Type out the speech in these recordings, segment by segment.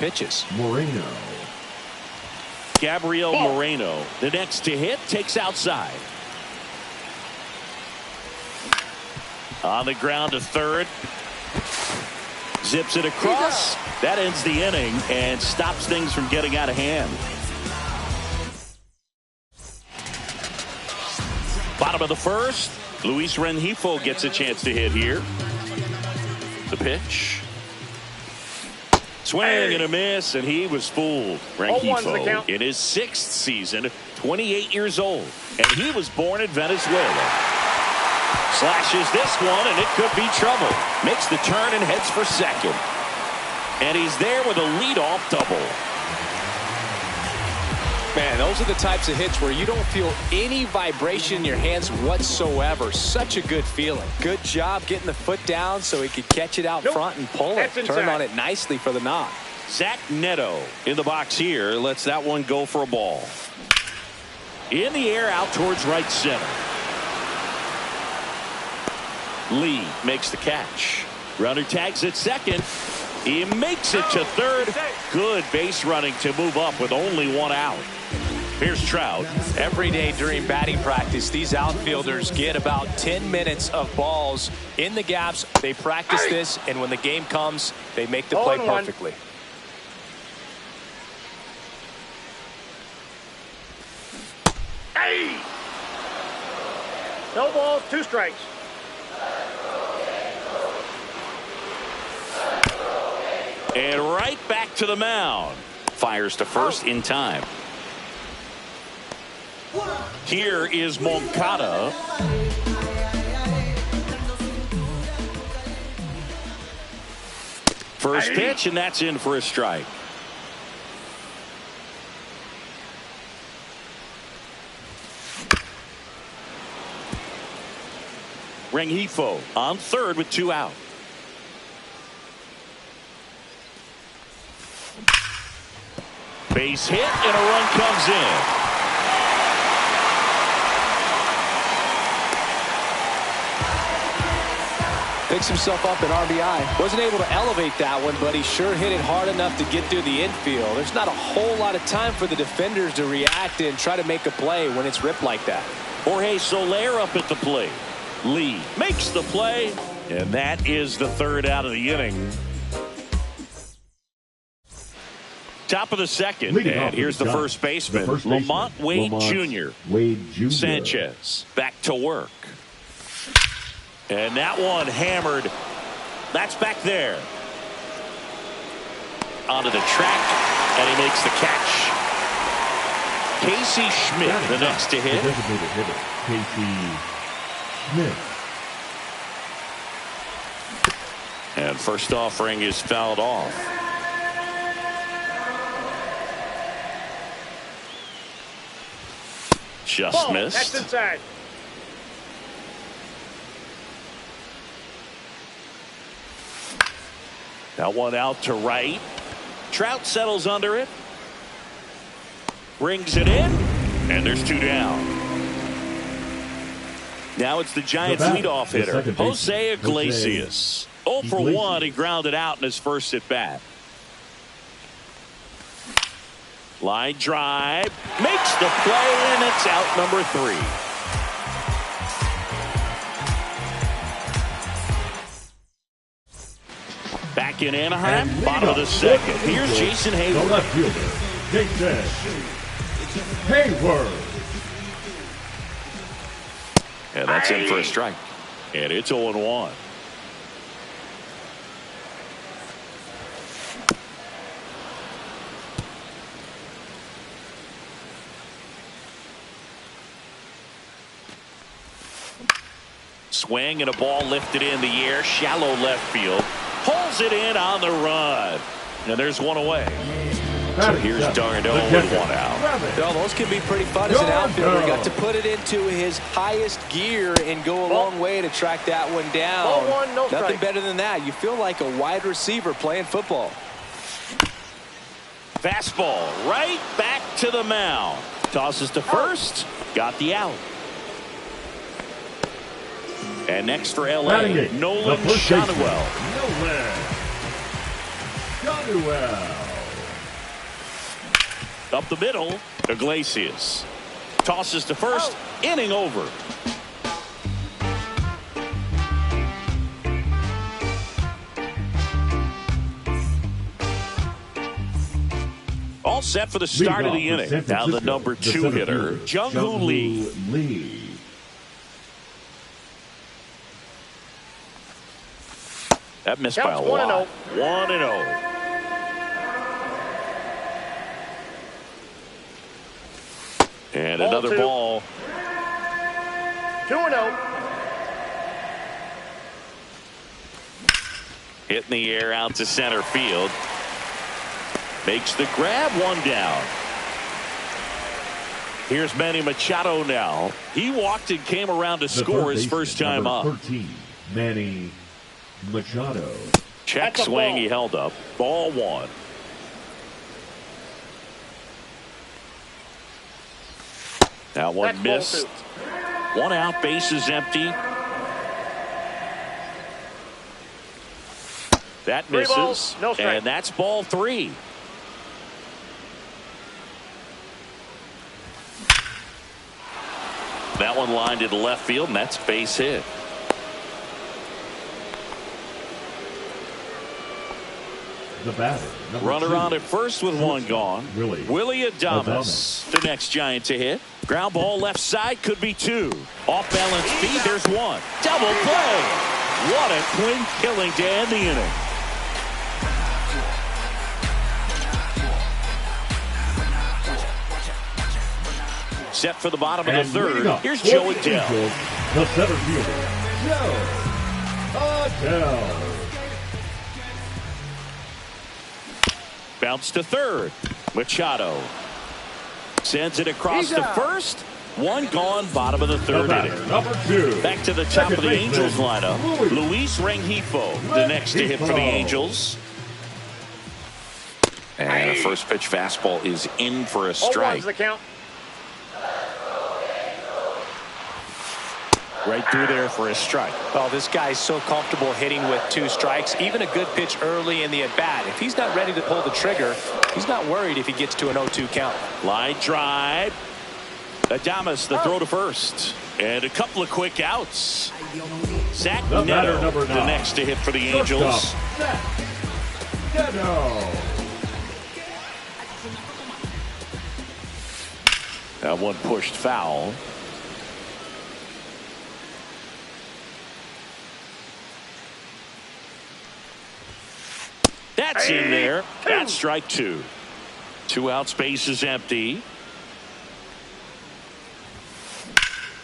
pitches. Moreno. Gabriel Moreno, the next to hit, takes outside. On the ground to third. Zips it across. That ends the inning and stops things from getting out of hand. Bottom of the first. Luis Rengifo gets a chance to hit here. The pitch. Swing and a miss, and he was fooled. Rengifo in his 6th season, 28 years old, and he was born in Venezuela. Slashes this one, and it could be trouble. Makes the turn and heads for second. And he's there with a leadoff double. Man, those are the types of hits where you don't feel any vibration in your hands whatsoever. Such a good feeling. Good job getting the foot down so he could catch it out front and pull it. Turned on it nicely for the knock. Zach Neto in the box here. Lets that one go for a ball. In the air out towards right center. Lee makes the catch. Runner tags at second. He makes it to third. Good base running to move up with only one out. Here's Trout. Every day during batting practice, these outfielders get about 10 minutes of balls in the gaps. They practice this, and when the game comes, they make the play perfectly. No balls, 2 strikes. And right back to the mound. Fires to first in time. Here is Moncada. First pitch, and that's in for a strike. Rengifo on third with 2 out. Base hit, and a run comes in. Picks himself up an RBI. Wasn't able to elevate that one, but he sure hit it hard enough to get through the infield. There's not a whole lot of time for the defenders to react and try to make a play when it's ripped like that. Jorge Soler up at the plate. Lee makes the play, and that is the 3rd out of the inning. Top of the 2nd, and here's the first baseman, Lamont Wade Jr. Sanchez back to work. And that one hammered. That's back there. Onto the track, and he makes the catch. Casey Schmidt, the next to hit. Casey Schmidt. And first offering is fouled off. Just missed. That's inside. That one out to right. Trout settles under it. Brings it in. And there's 2 down. Now it's the Giants leadoff hitter, Jose Iglesias. 0 for 1. He grounded out in his first at bat. Line drive. Makes the play, and it's out number 3. Back in Anaheim, bottom of the 2nd. Here's Jason Hayward. The left fielder, Jason Hayward. And that's in for a strike. And it's 0-1. Swing and a ball lifted in the air, shallow left field. Pulls it in on the run. And there's one away. So here's Darno with 1 out. Well, those can be pretty fun as an outfielder. Got to put it into his highest gear and go a long way to track that one down. Nothing better than that. You feel like a wide receiver playing football. Fastball right back to the mound. Tosses to first. Got the out. And next for L.A., Nolan Schanuel. Nolan Schanuel. Up the middle, Iglesias. Tosses to first, inning over. All set for the start of the inning. Now the number 2 hitter, Jung-Hoo Lee. That missed by a lot. 1-0. And another ball. 2-0. Hit in the air out to center field. Makes the grab, 1 down. Here's Manny Machado now. He walked and came around to score his first time up. 13, Manny Machado. Check swing, he held up. Ball 1. That one missed. 1 out, bases empty. That misses. No strike. And that's ball 3. That one lined to the left field, and that's base hit. The batter, Runner 2, on at first with 1 gone. Willie Adames, the next Giant to hit. Ground ball left side, could be 2. Off balance feed, there's 1. Double play. What a clean killing to end the inning. Set for the bottom of the 3rd. Here's Joe Adell. The center fielder, Joe Adell. Bounce to 3rd. Machado sends it across to first. 1 gone, bottom of the 3rd inning. Number 2. Back to the top of the Angels lineup. Luis Rengifo, the next to hit for the Angels. And a first pitch fastball is in for a strike. 0-1's the count. Right through there for a strike. Well, this guy's so comfortable hitting with 2 strikes. Even a good pitch early in the at-bat. If he's not ready to pull the trigger, he's not worried if he gets to an 0-2 count. Line drive. Adames, the throw to first. And a couple of quick outs. Zach Neto, the next to hit for the Angels. That one pushed foul. That's in there. That's strike 2. 2 outs, base is empty.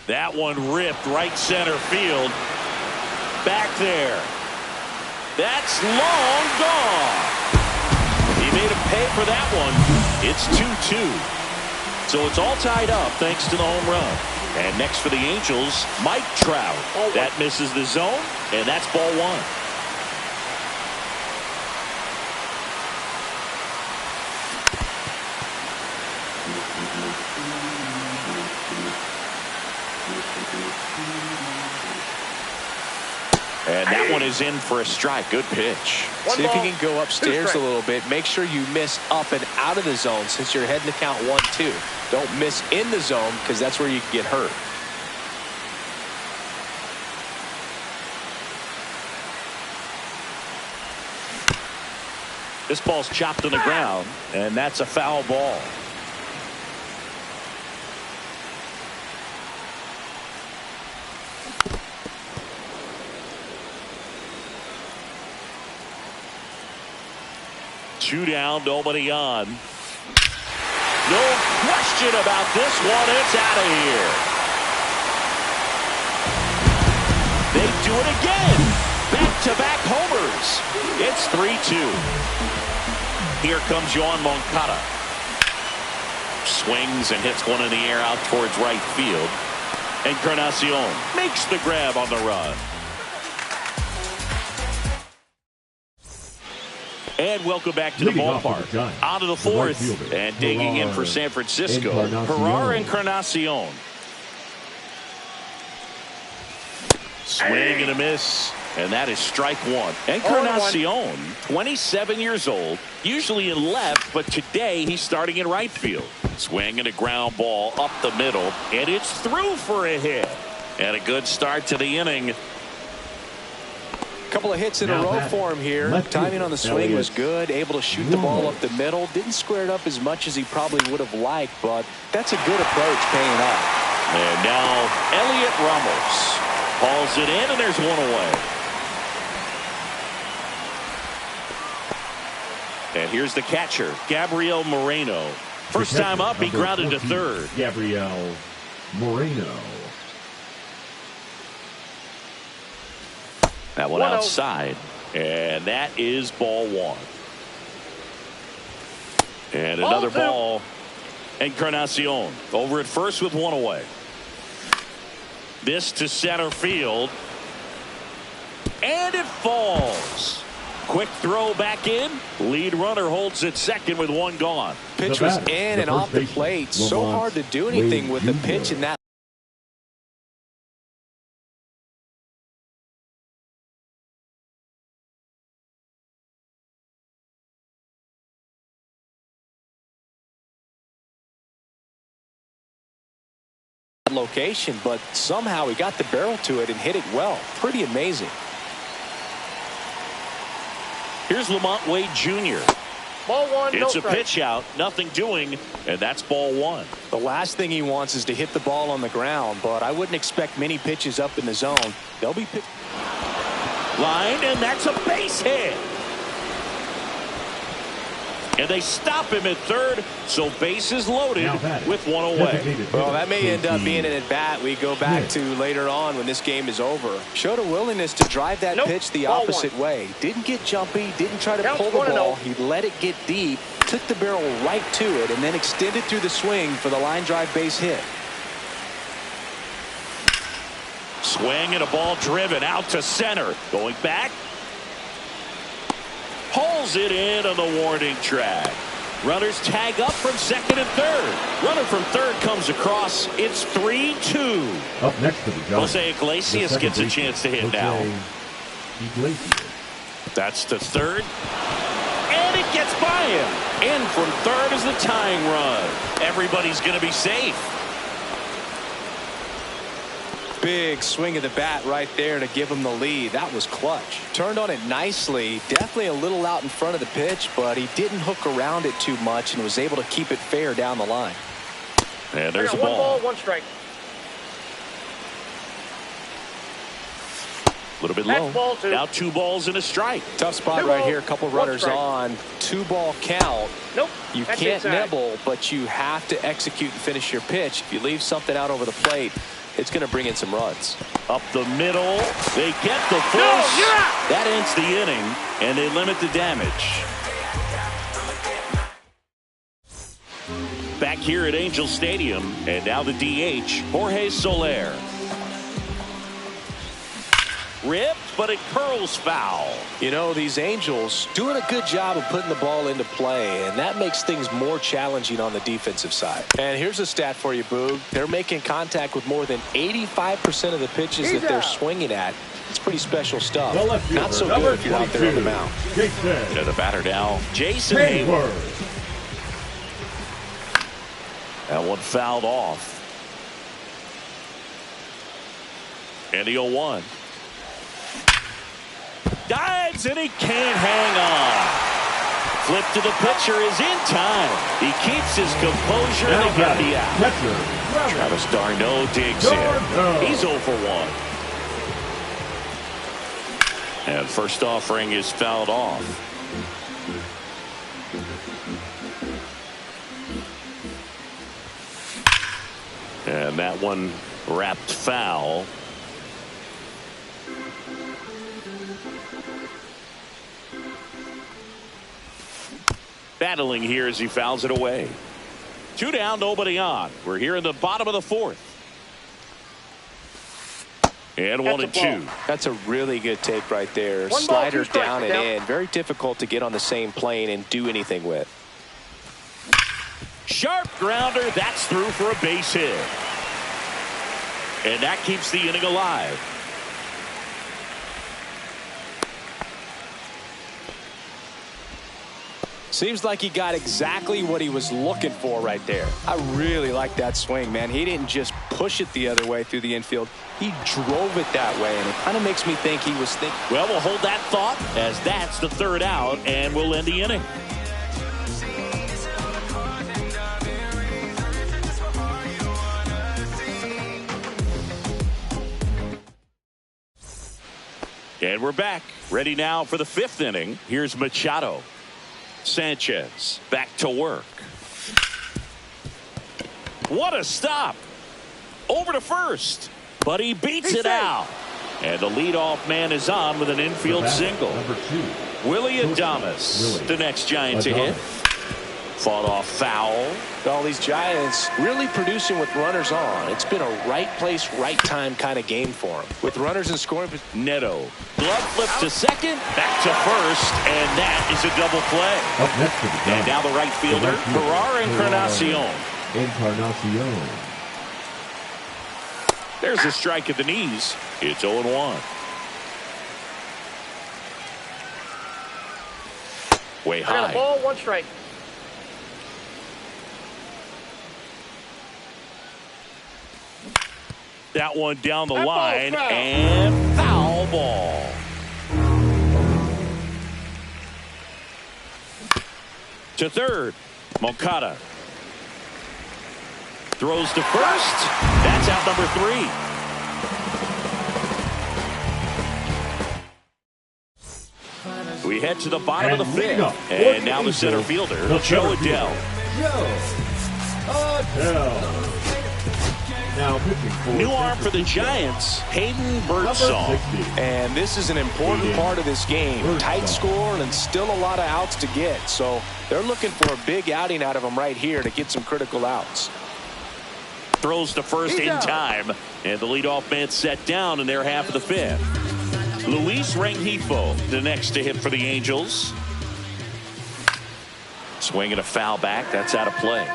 That one ripped right center field. Back there. That's long gone. He made him pay for that one. It's 2-2. So it's all tied up thanks to the home run. And next for the Angels, Mike Trout. That misses the zone, and that's ball 1. And that one is in for a strike. Good pitch. See if you can go upstairs a little bit. Make sure you miss up and out of the zone since you're heading to count 1-2. Don't miss in the zone because that's where you can get hurt. This ball's chopped to the ground, and that's a foul ball. Two down, nobody on. No question about this one. It's out of here. They do it again. Back-to-back homers. It's 3-2. Here comes Yoan Moncada. Swings and hits one in the air out towards right field. Encarnacion makes the grab on the run. And welcome back to the ballpark. On to the 4th. And digging in for San Francisco, Jerar Encarnacion. Swing and a miss. And that is strike one. Encarnacion, 27 years old, usually in left, but today he's starting in right field. Swinging a ground ball up the middle, and it's through for a hit. And a good start to the inning. Couple of hits in a row for him here. Timing on the swing was good. Able to shoot the ball up the middle. Didn't square it up as much as he probably would have liked, but that's a good approach paying off. And now Elliot Ramos hauls it in, and there's one away. And here's the catcher, Gabriel Moreno. First time up, he grounded to third. Gabriel Moreno. That one outside, and that is ball one. And another ball. Encarnacion over at first with one away. This to center field, and it falls. Quick throw back in. Lead runner holds at second with one gone. Pitch was in and off the plate. So hard to do anything with the pitch in that location, but somehow he got the barrel to it and hit it well. Pretty amazing. Here's Lamont Wade Jr. Ball one. It's a pitch out, nothing doing, and that's ball one. The last thing he wants is to hit the ball on the ground, but I wouldn't expect many pitches up in the zone. They'll be pitched. Line, and that's a base hit. And they stop him at third, so bases loaded with one away. Well, that may end up being an at-bat we go back to later on when this game is over. Showed a willingness to drive that pitch the opposite way. Didn't get jumpy, didn't try to pull the ball. He let it get deep, took the barrel right to it, and then extended through the swing for the line drive base hit. Swing and a ball driven out to center. Going back. Pulls it in on the warning track. Runners tag up from second and third. Runner from third comes across. It's 3-2. Up next to the Giants, Jose Iglesias gets a chance to hit now. Iglesias. That's to third. And it gets by him. In from third is the tying run. Everybody's going to be safe. Big swing of the bat right there to give him the lead. That was clutch. Turned on it nicely. Definitely a little out in front of the pitch, but he didn't hook around it too much and was able to keep it fair down the line. And there's a ball. One ball, one strike. A little bit low. Now 2 balls and a strike. Tough spot right here. A couple runners on. 2-ball count. Nope. You can't nibble, but you have to execute and finish your pitch. If you leave something out over the plate, it's going to bring in some runs. Up the middle. They get the force. That ends the inning, and they limit the damage. Back here at Angel Stadium, and now the DH, Jorge Soler. Ripped, but it curls foul. You know, these Angels doing a good job of putting the ball into play, and that makes things more challenging on the defensive side. And here's a stat for you, Boog. They're making contact with more than 85% of the pitches that they're swinging at. It's pretty special stuff. Not so good if you're out there on the mound. To the batter now, Jason Hayward. That one fouled off. And the 0-1. Dives, and he can't hang on. Flip to the pitcher is in time. He keeps his composure and get the out. Travis d'Arnaud digs in. He's 0 for 1. And first offering is fouled off. And that one wrapped foul. Battling here as he fouls it away. 2 down, nobody on. We're here in the bottom of the 4th. And 1-2. That's a really good take right there. Slider down and in. Very difficult to get on the same plane and do anything with. Sharp grounder. That's through for a base hit. And that keeps the inning alive. Seems like he got exactly what he was looking for right there. I really like that swing, man. He didn't just push it the other way through the infield. He drove it that way, and it kind of makes me think he was thinking. Well, we'll hold that thought as that's the third out, and we'll end the inning. And we're back. Ready now for the fifth inning. Here's Machado. Sanchez back to work. What a stop. Over to first. But he beats it out. And the leadoff man is on with an infield single. Number 2. Willie Adames, the next Giant to hit. Fought off foul. All these Giants really producing with runners on. It's been a right place, right time kind of game for them. With runners in scoring. Neto. Glove flip to second. Back to first. And that is a double play. Up next to the And now the right fielder, Ferrar Encarnacion. There's a strike at the knees. It's 0-1. Way I got a high. ball, 1 strike. That one down the That line, ball's foul. and foul ball. To third, Moncada. Throws to first. That's out number 3. We head to the bottom of the fifth. And now the center fielder, Joe Adell. Now pitching for New arm for the Giants, Hayden Birdsong. And this is an important part of this game. Tight score and still a lot of outs to get. So they're looking for a big outing out of him right here to get some critical outs. Throws to first in time. And the leadoff man set down in their half of the fifth. Luis Rengifo, the next to hit for the Angels. Swinging a foul back. That's out of play.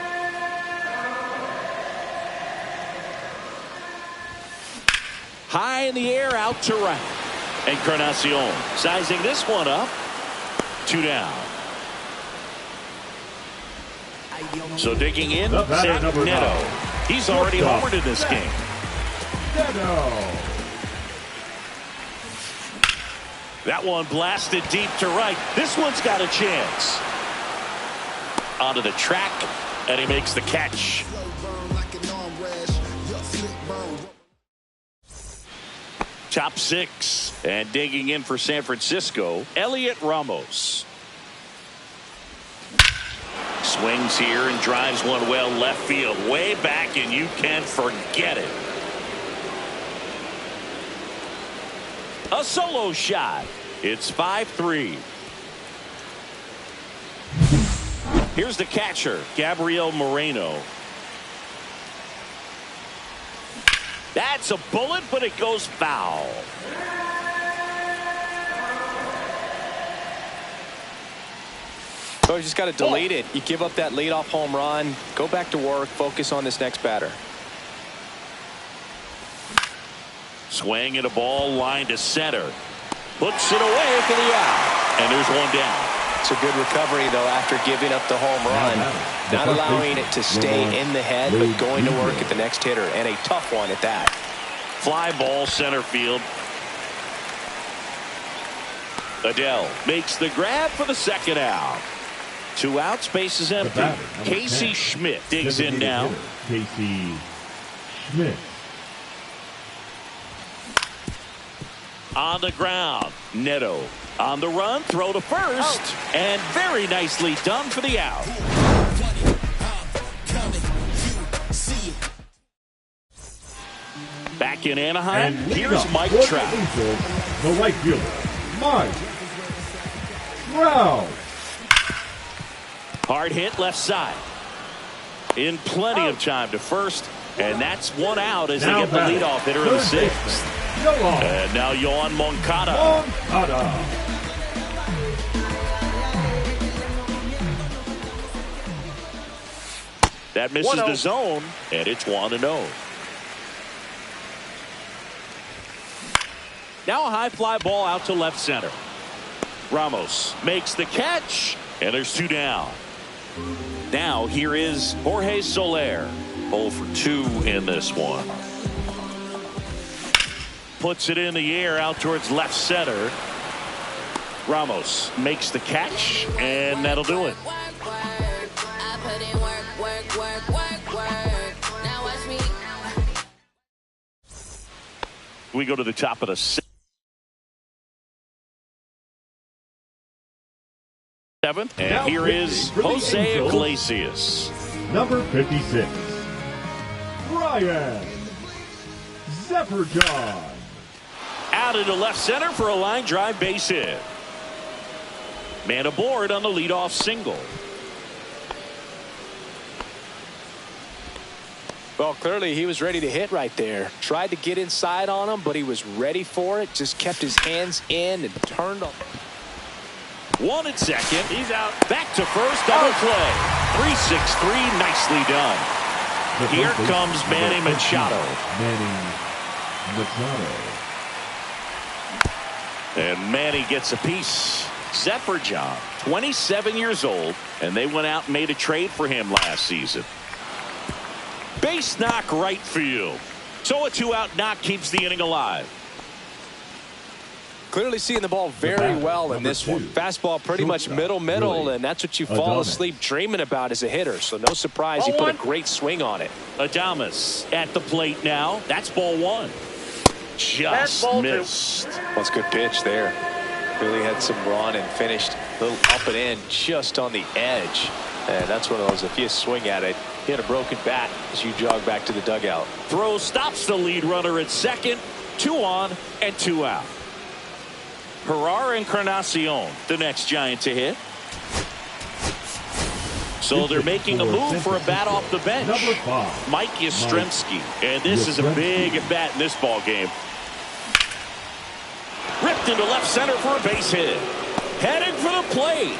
High in the air, out to right. Encarnacion sizing this one up. 2 down. So digging in, Zach Neto. He's already homered in this game. That one blasted deep to right. This one's got a chance. Onto the track, and he makes the catch. Top 6, and digging in for San Francisco, Elliot Ramos. Swings here and drives one well left field, way back, and you can forget it. A solo shot. It's 5-3. Here's the catcher, Gabriel Moreno. That's a bullet, but it goes foul. So you just got to delete it. You give up that leadoff home run. Go back to work. Focus on this next batter. Swing and a ball line to center. Puts it away for the out. And there's one down. It's a good recovery, though, after giving up the home run. Not allowing it to stay in the head, but going to work at the next hitter. And a tough one at that. Fly ball center field. Adell makes the grab for the second out. 2 outs, base is empty. Casey Schmidt digs in now. Casey Schmidt. On the ground, Neto on the run, throw to first, and very nicely done for the out. Back in Anaheim, here's Mike Trout. The right fielder, Mike Trout. Hard hit left side. In plenty of time to first, and that's 1 out as they get the leadoff hitter in the 6th. And now Yoan Moncada. That misses the zone, and it's 1-0. Now a high fly ball out to left center. Ramos makes the catch, And there's 2 down. Now here is Jorge Soler. 0 for 2 in this one. Puts it in the air out towards left center. Ramos makes the catch, and that'll do it. We go to the top of the 7th, and here is Jose Iglesias. Number 56, Ryan Zephyrdon. Out into left center for a line drive base hit. Man aboard on the leadoff single. Well, clearly he was ready to hit right there. Tried to get inside on him, but he was ready for it. Just kept his hands in and turned on. 1 at second. He's out. Back to first. Double play. 3-6-3. Nicely done. Here comes Manny Machado. And Manny gets a piece. Zephyrdon, 27 years old, and they went out and made a trade for him last season. Base knock right field. So a 2-out knock keeps the inning alive. Clearly seeing the ball very well in this one. Fastball pretty much middle, and that's what you fall asleep dreaming about as a hitter. So no surprise he put a great swing on it. Adames at the plate now. That's ball 1. Just missed. Well, it's a good pitch there. Really had some run and finished a little up and in just on the edge. And that's one of those, if you swing at it, you had a broken bat as you jog back to the dugout. Throw stops the lead runner at second. 2 on and 2 out. Gerard Encarnacion, the next Giant to hit. So they're making a move for a bat off the bench. Mike Yastrzemski. And this is a big at bat in this ball game. Ripped into left center for a base hit. Headed for the plate.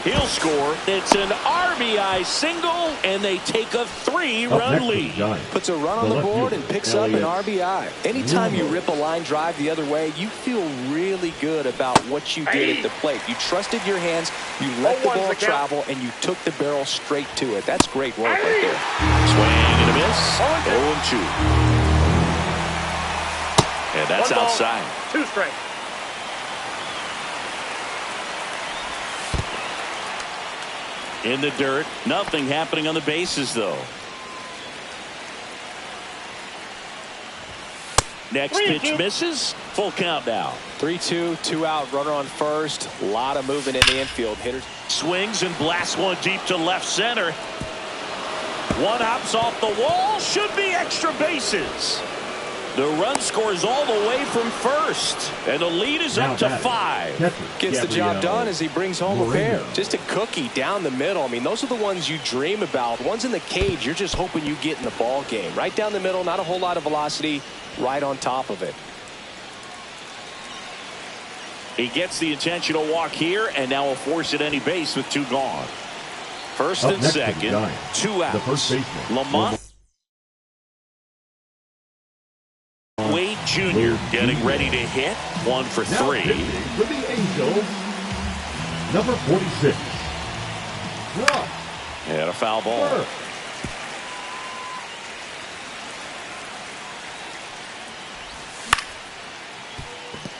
He'll score. It's an RBI single, and they take a 3-run lead. Puts a run on the board and picks up an RBI. Anytime you rip a line drive the other way, you feel really good about what you did at the plate. You trusted your hands, you let the ball travel, and you took the barrel straight to it. That's great work right there. Swing and a miss. 0-2. And that's outside. 2 strikes. In the dirt. Nothing happening on the bases, though. Next pitch misses. Full count now. 3-2, 2 out, runner on first. A lot of movement in the infield. Hitters. Swings and blasts one deep to left center. One hops off the wall. Should be extra bases. The run scores all the way from first, and the lead is up to 5. Gets the job done as he brings home a pair. Just a cookie down the middle. I mean, those are the ones you dream about. Ones in the cage, you're just hoping you get in the ball game. Right down the middle, not a whole lot of velocity, right on top of it. He gets the intentional walk here, and now will force at any base with 2 gone. First and second, 2 outs. Lamont Wade Jr. getting ready to hit. 1 for 3. For the Angels, number 46. And a foul ball.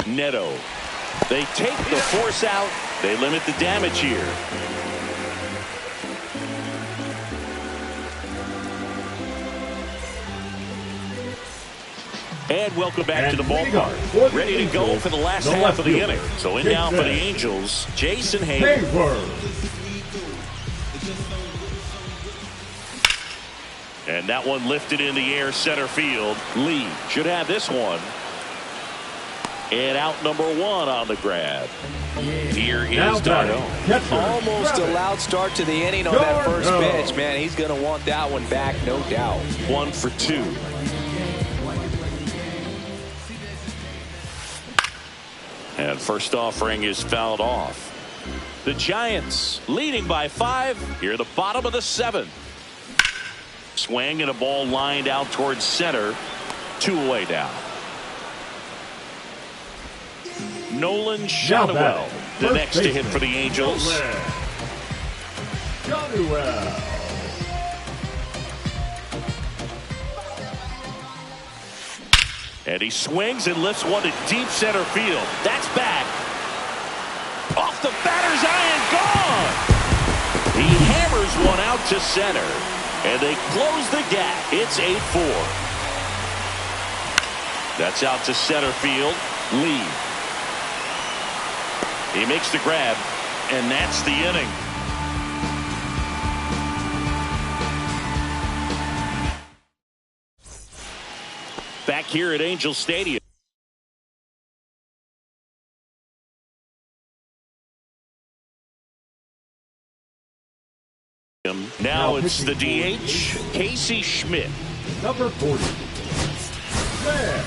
Neto. They take the force out. They limit the damage here. And welcome back to the ballpark. Ready to go for the last half of the inning. So in now for the Angels, Jason Heyward. And that one lifted in the air center field. Lee should have this one. And out number 1 on the grab. Here is Darno. Almost a loud start to the inning on that first pitch. Man, he's going to want that one back, no doubt. 1 for 2. And first offering is fouled off. The Giants leading by 5 here at the bottom of the 7th. Swing and a ball lined out towards center. 2 away now. Nolan Shadowell The next to hit for the Angels. Johnwell. And he swings and lifts one to deep center field. That's back. Off the batter's iron, gone. He hammers one out to center. And they close the gap. It's 8-4. That's out to center field. Lee. He makes the grab. And that's the inning. Back here at Angel Stadium. Now it's the DH, Casey Schmidt. Number 40.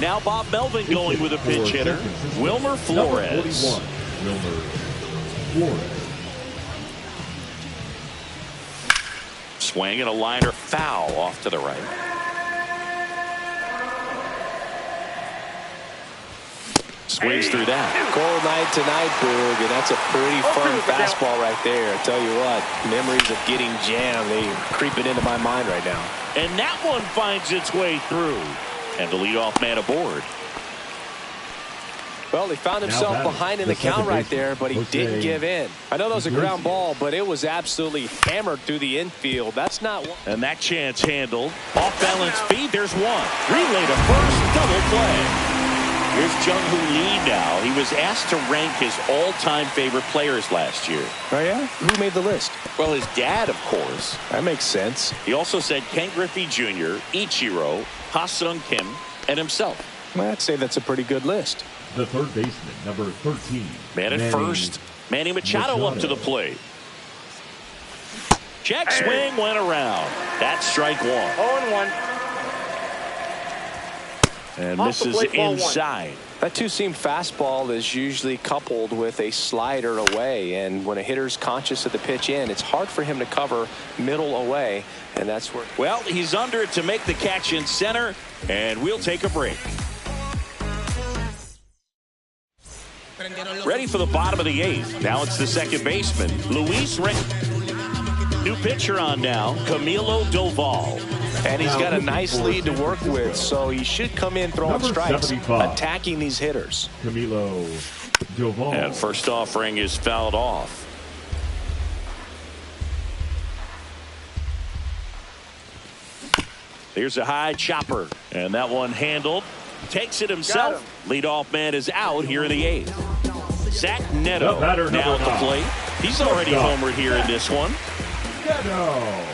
Now Bob Melvin going with a pinch hitter, Wilmer Flores. Wilmer Flores. Swing and a liner foul off to the right. Swings through that. Cold night tonight, Boog, and that's a pretty fun fastball right there. I tell you what, memories of getting jammed, they creeping into my mind right now. And that one finds its way through. And the leadoff man aboard. Well, he found himself behind in the count right there, but he didn't give in. I know that was a ground ball, but it was absolutely hammered through the infield. That's not one. And that chance handled. Off balance feed, there's one. Relay to first, double play. Here's Jung-Hoo Lee now. He was asked to rank his all-time favorite players last year. Oh, yeah? Who made the list? Well, his dad, of course. That makes sense. He also said Ken Griffey Jr., Ichiro, Ha-Sung Kim, and himself. Well, I'd say that's a pretty good list. The third baseman, number 13. Man at first. Manny Machado up to the plate. Check swing went around. That's strike one. 0-1. And misses inside. That two-seam fastball is usually coupled with a slider away, and when a hitter's conscious of the pitch in, it's hard for him to cover middle away, and that's where. Well, he's under it to make the catch in center, and we'll take a break. Ready for the bottom of the eighth. Now it's the second baseman, Luis Reyes. New pitcher on now, Camilo Doval. And he's got a nice lead to work with, so he should come in throwing strikes, attacking these hitters. Camilo Doval. And first offering is fouled off. Here's a high chopper, and that one handled. Takes it himself. Leadoff man is out here in the eighth. Zach Neto now at the plate. He's already homered here in this one. Neto.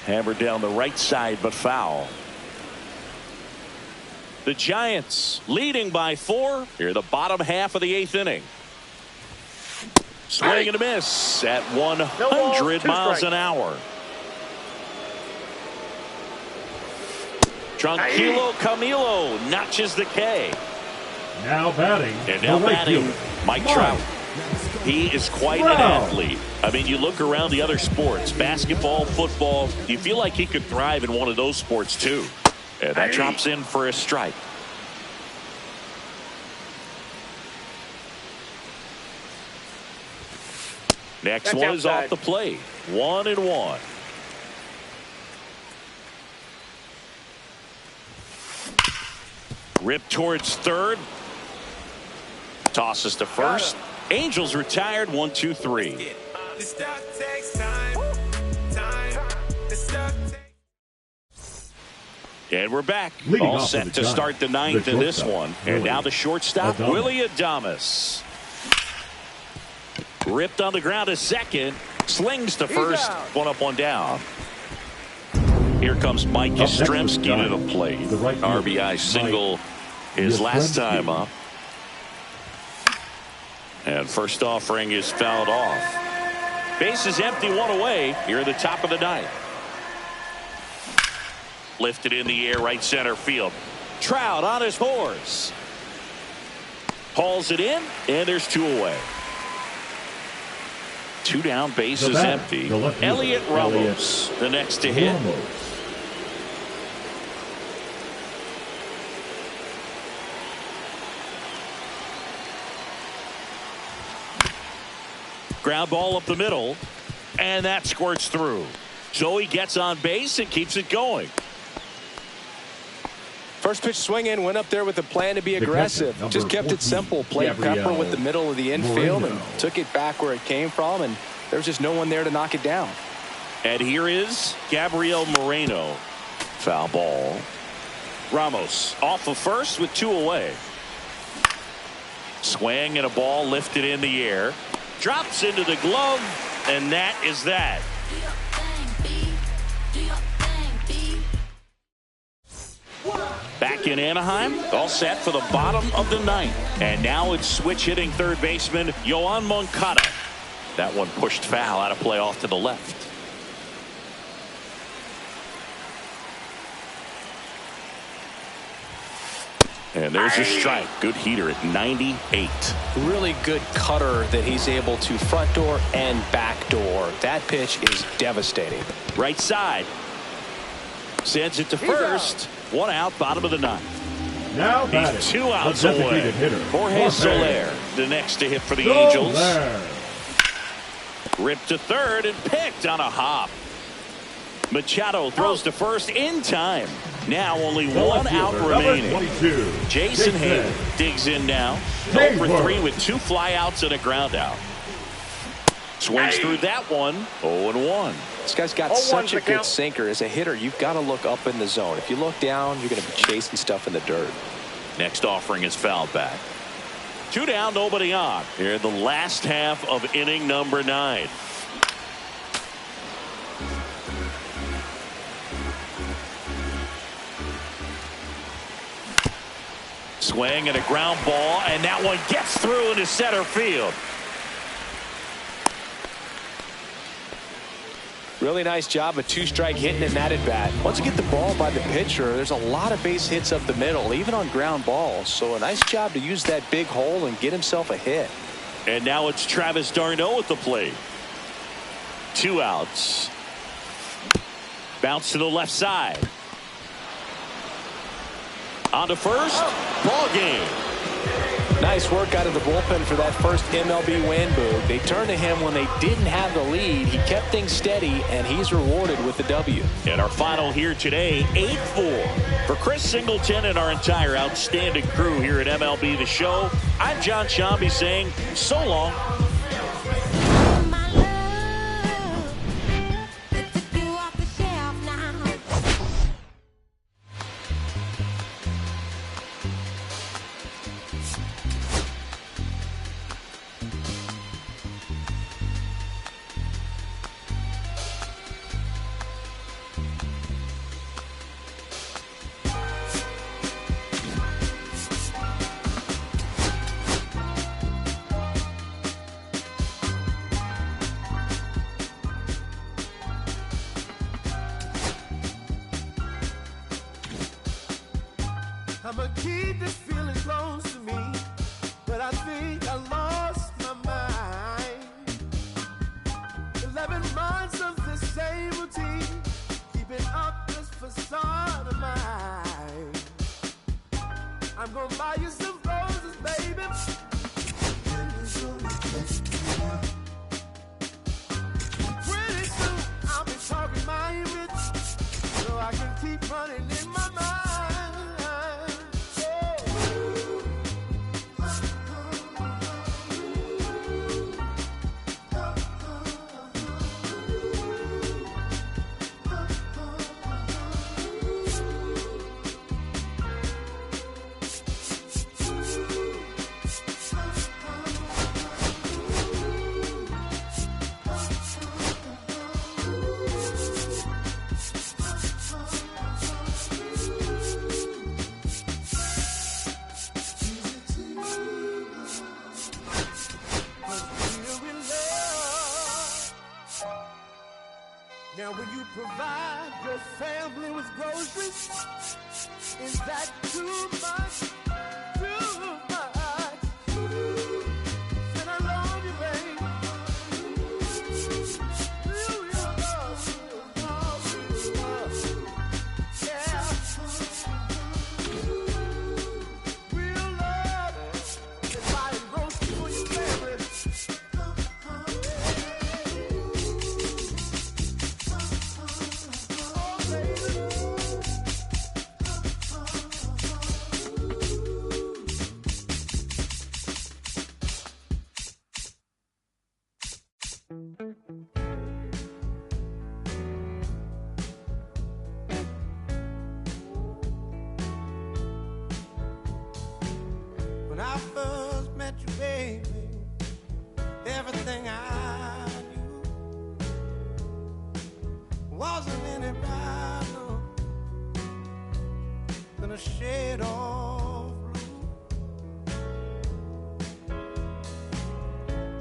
Hammered down the right side, but foul. The Giants leading by 4 here the bottom half of the eighth inning. Swing and a miss at 100 miles an hour. Tranquilo Camilo notches the K. Now batting. And now batting, Mike Trout. He is quite an athlete. I mean, you look around the other sports, basketball, football, you feel like he could thrive in one of those sports too. And that drops in for a strike. Next one is off the plate. 1-1. Rip towards third. Tosses to first. Angels retired. 1-2-3. And we're back. All set to start the ninth in this one. And now the shortstop, Willy Adames. Ripped on the ground to second. Slings to first. One up, one down. Here comes Mike Yastrzemski to the plate. RBI single his last time up. And first offering is fouled off. Base is empty, one away here at the top of the ninth. Lifted in the air, right center field. Trout on his horse. Hauls it in, and there's 2 away. 2 down, base is empty. Elliot Ramos, the next to hit. Ground ball up the middle, and that squirts through. So he gets on base and keeps it going. First pitch swinging, went up there with a plan to be aggressive. Just kept it simple. Played Pepper with the middle of the infield and took it back where it came from, and there's just no one there to knock it down. And here is Gabriel Moreno. Foul ball. Ramos off of first with 2 away. Swing and a ball lifted in the air. Drops into the glove, and that is that. Back in Anaheim, all set for the bottom of the 9th. And now it's switch hitting third baseman Yoan Moncada. That one pushed foul out of play off to the left. And there's a strike. Good heater at 98. Really good cutter that he's able to front door and back door. That pitch is devastating. Right side. Sends it to first. 1 out, bottom of the 9th. Now he's 2 outs away. Jorge Soler, the next to hit for the Angels. Ripped to third and picked on a hop. Machado throws to first in time. Now only 1 out remaining. Jason Hayden digs in now. 0 for 3 with 2 flyouts and a ground out. Swings through that one. 0-1. This guy's got such a good sinker. As a hitter, you've got to look up in the zone. If you look down, you're going to be chasing stuff in the dirt. Next offering is fouled back. 2 down, nobody on. Here in the last half of inning number 9. Swing and a ground ball, and that one gets through into center field. Really nice job of 2-strike hitting in that at bat. Once you get the ball by the pitcher, there's a lot of base hits up the middle, even on ground balls. So a nice job to use that big hole and get himself a hit. And now it's Travis d'Arnaud at the plate. 2 outs. Bounce to the left side. On to first. Ball game. Nice work out of the bullpen for that first MLB win, Boog. They turned to him when they didn't have the lead. He kept things steady, and he's rewarded with the W. And our final here today, 8-4. For Chris Singleton and our entire outstanding crew here at MLB The Show, I'm John Shambi saying so long. I'ma keep this feeling close to me, but I think I lost my mind. 11 months of the same routine, keeping up this facade of mine. I'm gonna buy you some roses, baby. Pretty soon I'll be talking my image, so I can keep running in my mind. Now when you provide your family with groceries, is that too much? Too much? And I love you, baby. Real love, yeah. Real love is buying groceries for your family. I first met you, baby, everything I knew wasn't any brighter than a shade of blue.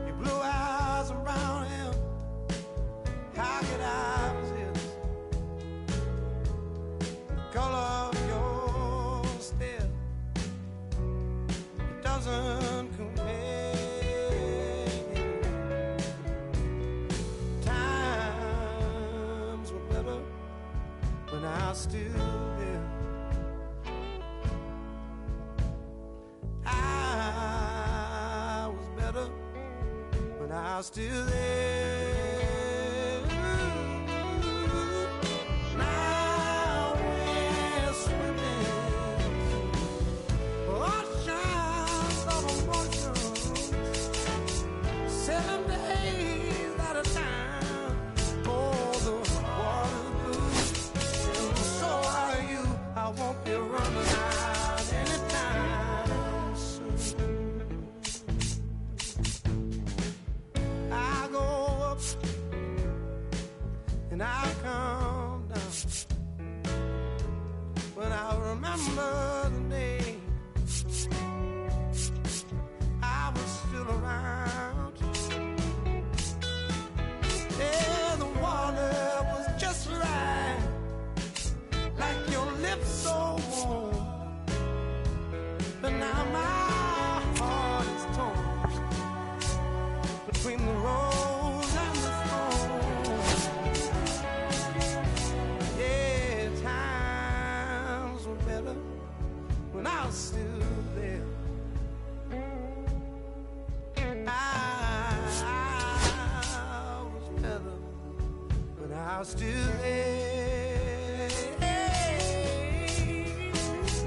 Your blue eyes and brown hair, how could I resist the color of your stare? It doesn't compare. Times were better when I was still there. I was better when I was still there. Now we're swimming oceans of emotions, 7 days at a time. Oh, the water's blue, and so are you. I won't be running out anytime soon. I go up and I come down when I remember the day I was still around. Yeah, the water was just right, like your lips so warm. But now my heart is torn between the rose and the thorn. Yeah, times were better when I was still there. I was better when I was still there.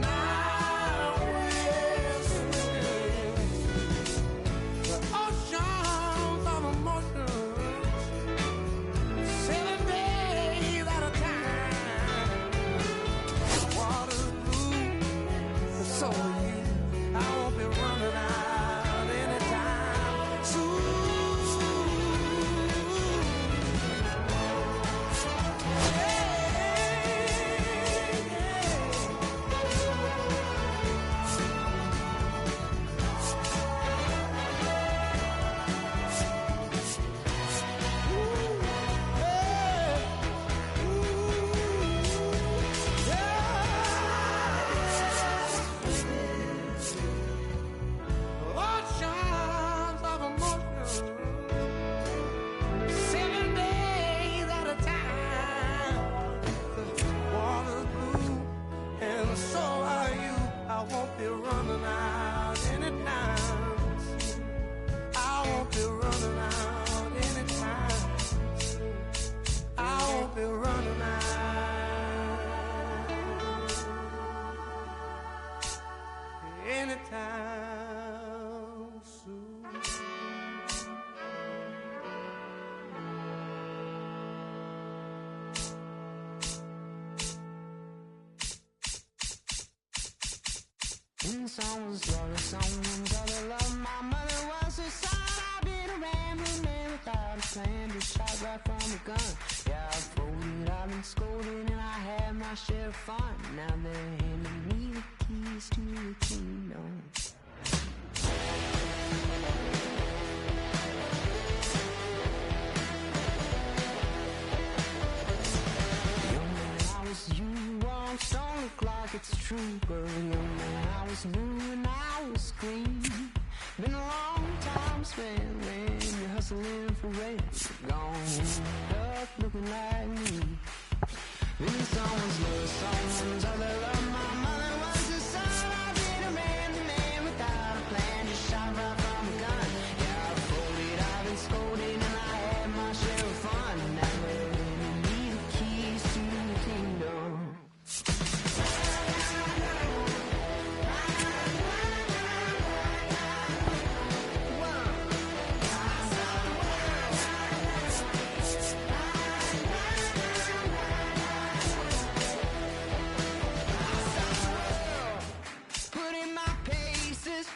Now we're swimming the oceans of emotions, 7 days at a time. The water's blue, and so are you. I won't be running out anytime soon. Oceans of emotion, 7 days at a time. The water's blue, and so are you. I won't be running out anytime soon. I won't be running out anytime soon. I won't be running out anytime soon. And someone's brother, someone's other love. My mother was her son. I've been a rambling man without a plan, just shot right from a gun. Yeah, I've folded, I've been scolded, and I had my share of fun. Now they're handing me the keys to the kingdom. Young man, I was you, on stone the clock, it's true. But young man, I was new and I was green. Been a long time spent when you're hustling for rent. Gone up looking like me. Been someone's love, someone's other love. My mother was the son. I've been a man without a plan, just shot right from a gun. Yeah, I've folded, I've been scolded, and I had my share of fun. Now they're handing me the keys to the kingdom. Put in my paces,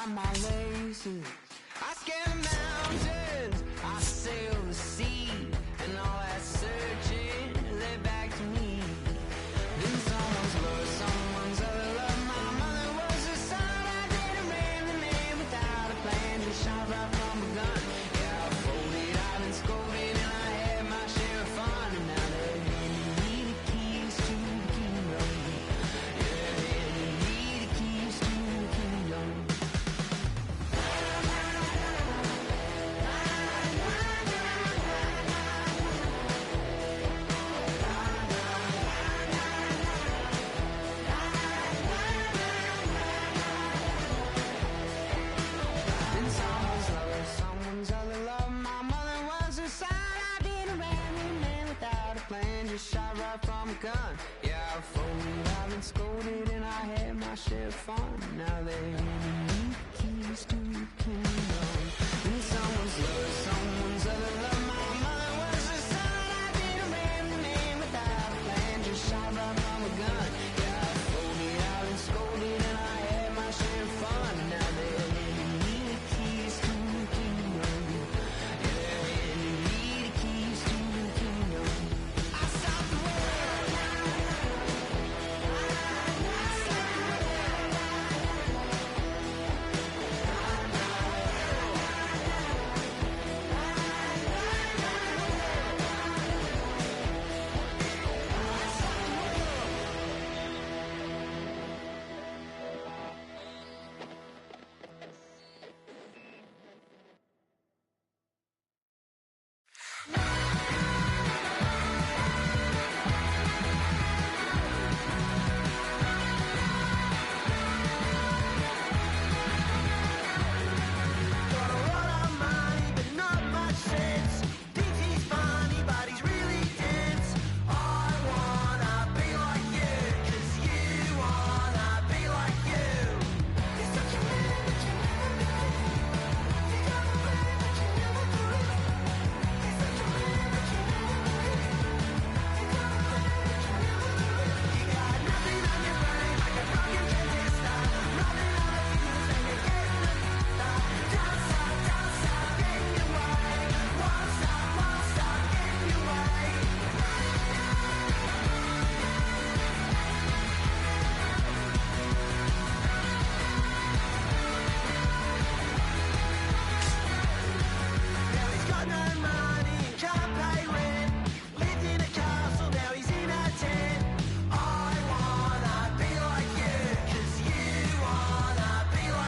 out my laces. I scale the mountains, I sail the sea, and all that searching led back to me. Then someone's love, someone's other love. My mother was a son, I didn't ran the man without a plan, just shot right from a gun. Yeah, I folded, I've been scolded, and I had my share of fun, and now they're handing me the keys to the kingdom. Yeah, handing me the keys to the kingdom. Then someone's love, someone's other love. My mother was a son, I didn't ran the man without a plan, just shot right from a gun. Yeah, I folded, I've been scolded, and I had my share of fun. Now they handing me the keys to the kingdom.